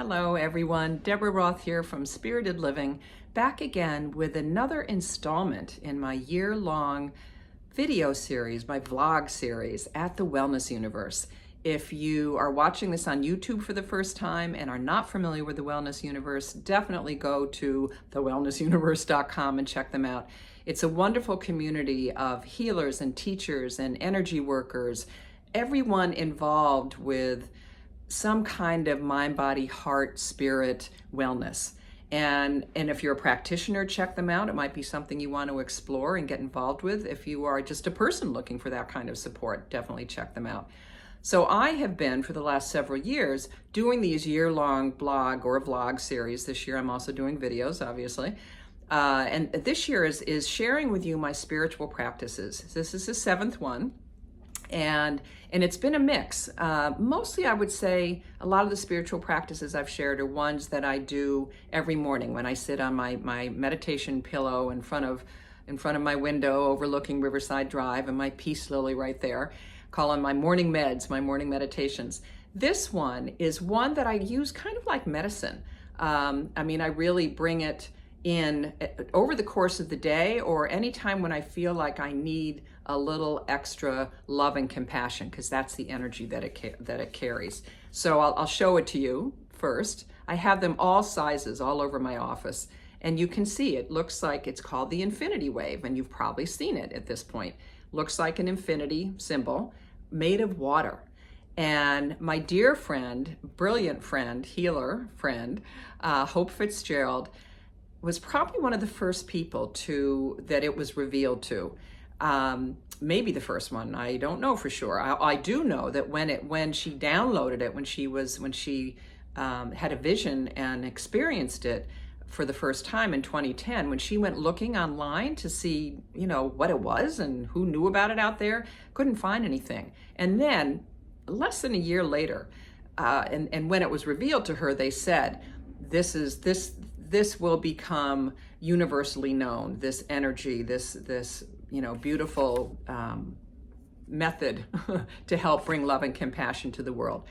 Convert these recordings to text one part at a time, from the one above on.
Hello everyone, Deborah Roth here from Spirited Living, back again with another installment in my year-long video series, my vlog series at the Wellness Universe. If you are watching this on YouTube for the first time and are not familiar with the Wellness Universe, definitely go to thewellnessuniverse.com and check them out. It's a wonderful community of healers and teachers and energy workers, everyone involved with some kind of mind, body, heart, spirit wellness. And if you're a practitioner, check them out. It might be something you want to explore and get involved with. If you are just a person looking for that kind of support, definitely check them out. So I have been, for the last several years, doing these year-long blog or vlog series. This year I'm also doing videos, obviously. And this year is sharing with you my spiritual practices. This is the 7th one. And it's been a mix. Mostly I would say a lot of the spiritual practices I've shared are ones that I do every morning when I sit on my meditation pillow in front of my window overlooking Riverside Drive and my peace lily right there, calling my morning meds, my morning meditations. This one is one that I use kind of like medicine. I really bring it in over the course of the day or anytime when I feel like I need a little extra love and compassion, because that's the energy that it carries. So I'll show it to you first. I have them all sizes all over my office, and you can see it looks like it's called the infinity wave, and you've probably seen it at this point. Looks like an infinity symbol made of water. And my dear friend, brilliant friend, healer friend, Hope Fitzgerald, was probably one of the first people that it was revealed to. Maybe the first one, I don't know for sure. I do know that when she downloaded it, when she had a vision and experienced it for the first time in 2010, when she went looking online to see, what it was and who knew about it out there, couldn't find anything. And then less than a year later, and when it was revealed to her, they said, this will become universally known, this energy, this beautiful method to help bring love and compassion to the world.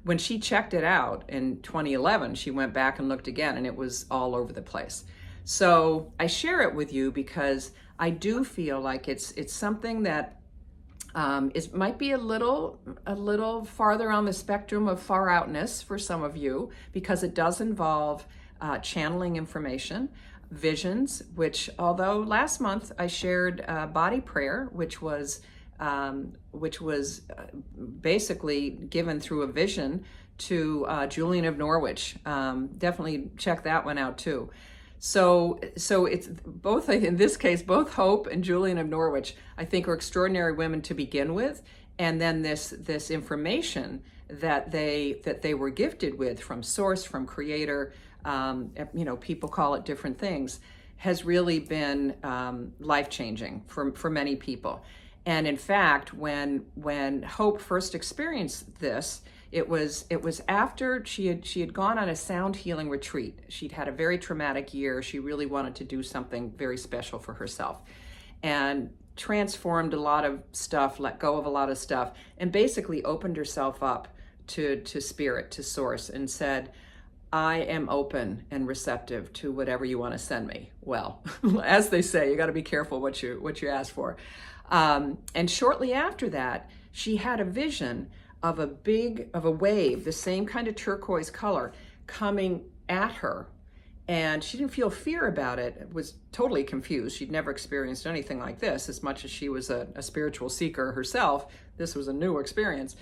When she checked it out in 2011, she went back and looked again, and it was all over the place. So I share it with you because I do feel like it's something that might be a little farther on the spectrum of far outness for some of you, because it does involve channeling information, visions, which, although last month I shared body prayer, which was basically given through a vision to Julian of Norwich. Definitely check that one out too. So it's both, in this case, both Hope and Julian of Norwich, I think, are extraordinary women to begin with, and then this information that they were gifted with from Source, from Creator. People call it different things, has really been life-changing for many people. And in fact, when Hope first experienced this, it was after she had gone on a sound healing retreat. She'd had a very traumatic year. She really wanted to do something very special for herself, and transformed a lot of stuff, let go of a lot of stuff, and basically opened herself up to spirit, to Source, and said, I am open and receptive to whatever you want to send me. Well, as they say, you got to be careful what you ask for. And shortly after that, she had a vision of a wave, the same kind of turquoise color, coming at her. And she didn't feel fear about it, was totally confused. She'd never experienced anything like this. As much as she was a spiritual seeker herself, this was a new experience.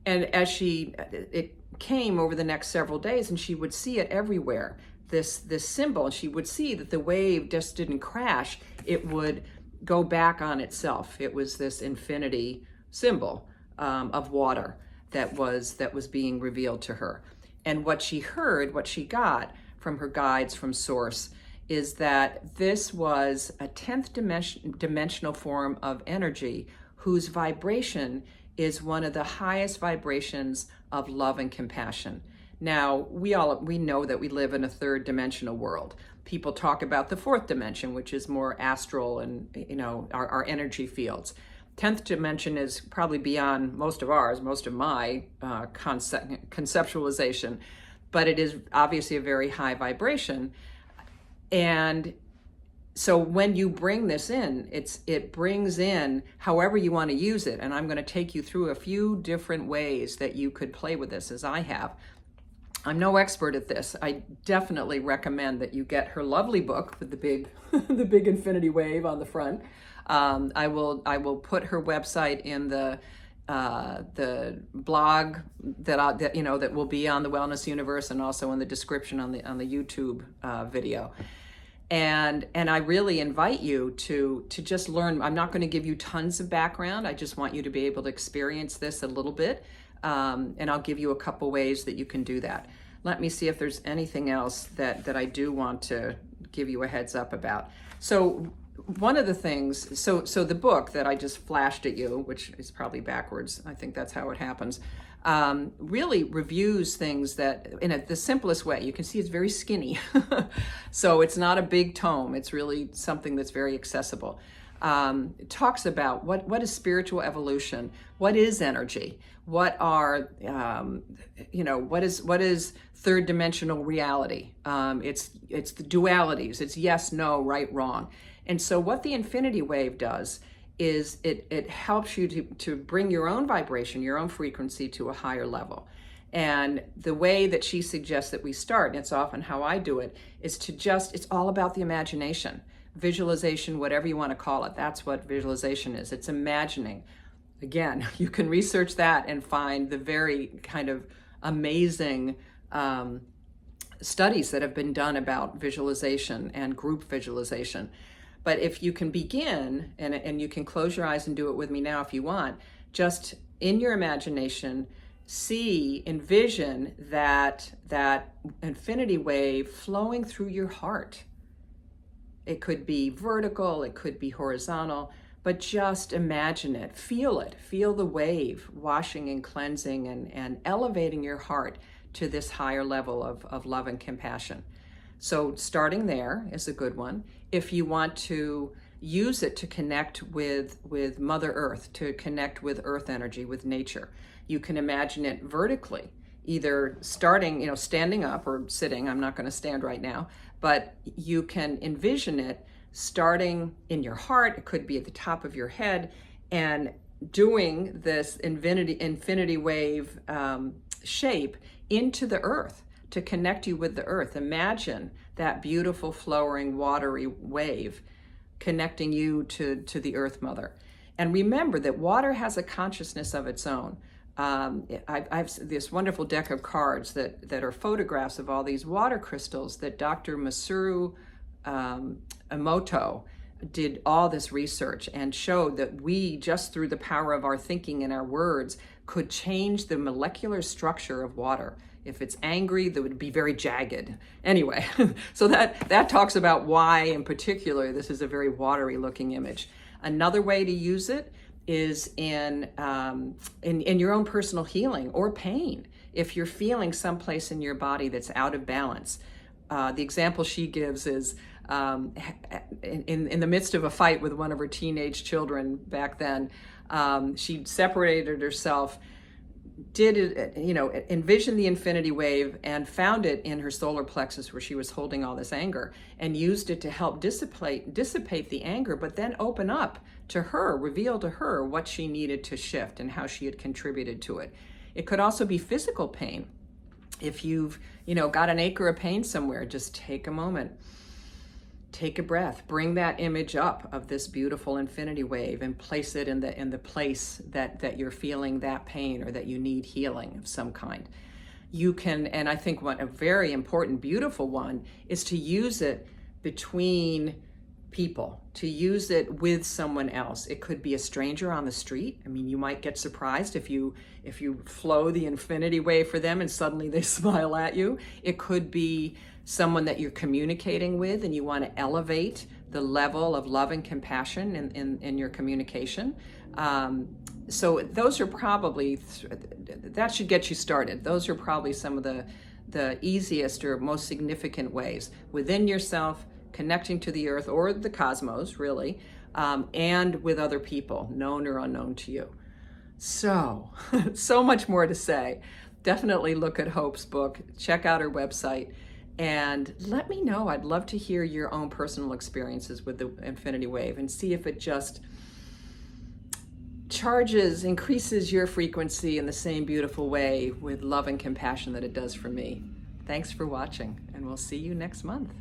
And as it came over the next several days, and she would see it everywhere, this symbol, and she would see that the wave just didn't crash, it would go back on itself. It was this infinity symbol of water that was being revealed to her. And what she heard, what she got from her guides, from Source, is that this was a 10th dimensional form of energy whose vibration is one of the highest vibrations of love and compassion. Now, we know that we live in a 3rd dimensional world. People talk about the 4th dimension, which is more astral and, our energy fields. 10th dimension is probably beyond most of my conceptualization. but it is obviously a very high vibration. And so when you bring this in, it brings in however you want to use it. And I'm going to take you through a few different ways that you could play with this, as I have. I'm no expert at this. I definitely recommend that you get her lovely book with the big, the big infinity wave on the front. I will put her website in the blog that will be on the Wellness Universe, and also in the description on the YouTube video. And I really invite you to just learn. I'm not going to give you tons of background. I just want you to be able to experience this a little bit. And I'll give you a couple ways that you can do that. Let me see if there's anything else that I do want to give you a heads up about. So one of the things, so the book that I just flashed at you, which is probably backwards, I think that's how it happens, really reviews things that in the simplest way. You can see it's very skinny. So it's not a big tome. It's really something that's very accessible. It talks about what is spiritual evolution, what is energy, what are, what is third dimensional reality. It's the dualities. It's yes, no, right, wrong. And so what the infinity wave does is it helps you to bring your own vibration, your own frequency to a higher level. And the way that she suggests that we start, and it's often how I do it, is it's all about the imagination, visualization, whatever you want to call it. That's what visualization is. It's imagining. Again, you can research that and find the very kind of amazing studies that have been done about visualization and group visualization. But if you can begin, and you can close your eyes and do it with me now if you want, just in your imagination, envision that infinity wave flowing through your heart. It could be vertical, it could be horizontal, but just imagine it, feel the wave washing and cleansing and elevating your heart to this higher level of love and compassion. So starting there is a good one. If you want to use it to connect with Mother Earth, to connect with earth energy, with nature, you can imagine it vertically, either standing up or sitting. I'm not going to stand right now, but you can envision it starting in your heart. It could be at the top of your head, and doing this infinity wave shape into the earth to connect you with the earth. Imagine that beautiful flowing watery wave connecting you to the earth mother. And remember that water has a consciousness of its own. I've this wonderful deck of cards that are photographs of all these water crystals that Dr. Masaru Emoto did all this research and showed that we, just through the power of our thinking and our words, could change the molecular structure of water. If it's angry, that would be very jagged. Anyway, so that talks about why, in particular, this is a very watery looking image. Another way to use it is in your own personal healing or pain. If you're feeling someplace in your body that's out of balance, the example she gives is in the midst of a fight with one of her teenage children back then, she separated herself, envisioned the infinity wave and found it in her solar plexus where she was holding all this anger, and used it to help dissipate the anger, but then open up to her, reveal to her what she needed to shift and how she had contributed to it. It could also be physical pain. If you've, got an ache or a pain somewhere, just take a moment. Take a breath, bring that image up of this beautiful infinity wave and place it in the place that you're feeling that pain or that you need healing of some kind. You can, and I think a very important, beautiful one is to use it between people, to use it with someone else. It could be a stranger on the street. I mean, you might get surprised if you flow the infinity wave for them and suddenly they smile at you. It could be someone that you're communicating with and you want to elevate the level of love and compassion in your communication. So those are probably, that should get you started. Those are probably some of the easiest or most significant ways within yourself, connecting to the earth or the cosmos, really, and with other people, known or unknown to you. So much more to say. definitely look at Hope's book, check out her website, and let me know. I'd love to hear your own personal experiences with the infinity wave and see if it just increases your frequency in the same beautiful way with love and compassion that it does for me. Thanks for watching, and we'll see you next month.